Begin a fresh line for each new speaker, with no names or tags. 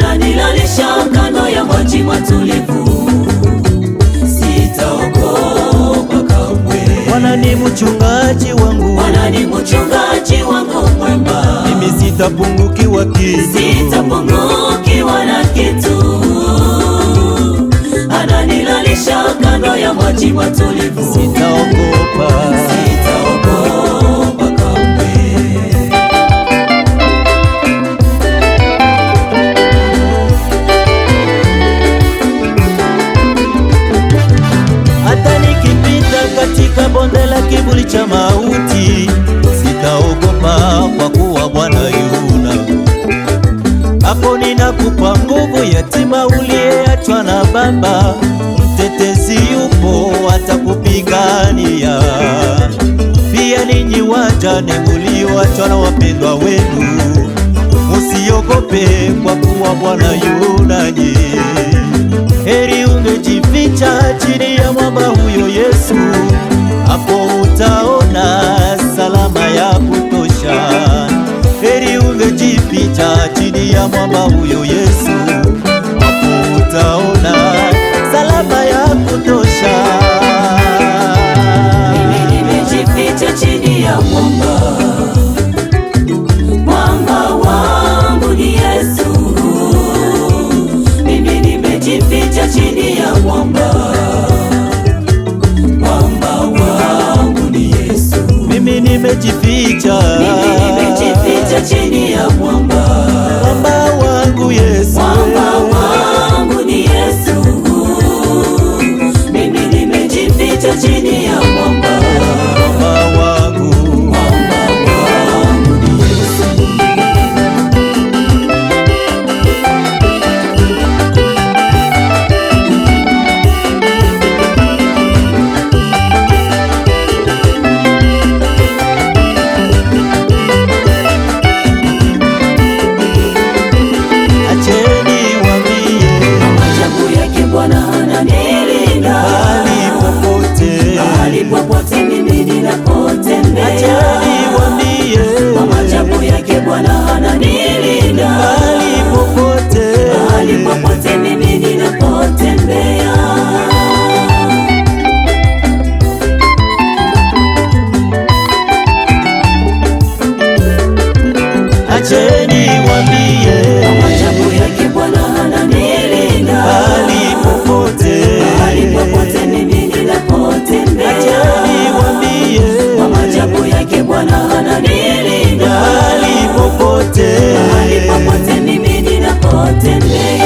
ananilalisha kando ya maji matulivu, sitaogopa kamwe.
Bwana ni mchungaji wangu,
Bwana ni mchungaji wangu mwema,
mimi sitapungukiwa kitu,
sitapungukiwa na kitu. Ananilalisha kando ya maji matulivu,
sitaogopa,
sitaogopa kamwe.
hata nikipita katika bonde la kivuli cha mauti, sitaogopa kwa kuwa Bwana yuna hapo. Ninakupa nguvu yatima uliyeachwa na baba, mtetezi yupo atakupigania. Pia ninyi wajane mulioachwa na wapendwa wenu, musiogope kwa kuwa Bwana yu nanyi. Heri ungejificha chini ya mwamba huyo Yesu, hapo utaona salama ya kutosha. Heri ungejificha chini ya mwamba huyo Yesu, hapo utaona salama ya kutosha.
Mimi nimejificha chini ya mwamba, mwamba wangu ni Yesu. Mimi nimejificha chini ya mwamba, mwamba wangu ni Yesu.
Mimi nimejificha,
Mimi nimejificha chini ya mwamba,
mwamba wangu Yesu,
mwamba wangu ni Yesu. Mimi nimejificha chini ya mwamba,
mwamba wangu.
mwamba wangu ni Yesu.
Acheni waambie,
Maajabu yake Bwana ananilinda
mahali popote,
mahali popote mimi ninapotembea.
acheni waambie,
Maajabu yake Bwana ananilinda
mahali popote,
mahali popote mimi ninapotembea.
acheni waambie,
Maajabu yake Bwana ananilinda
mahali popote,
mahali popote mimi ninapotembea.
acheni waambie,
Maajabu yake Bwana ananilinda
mahali popote,
mahali popote mimi ninapotembea.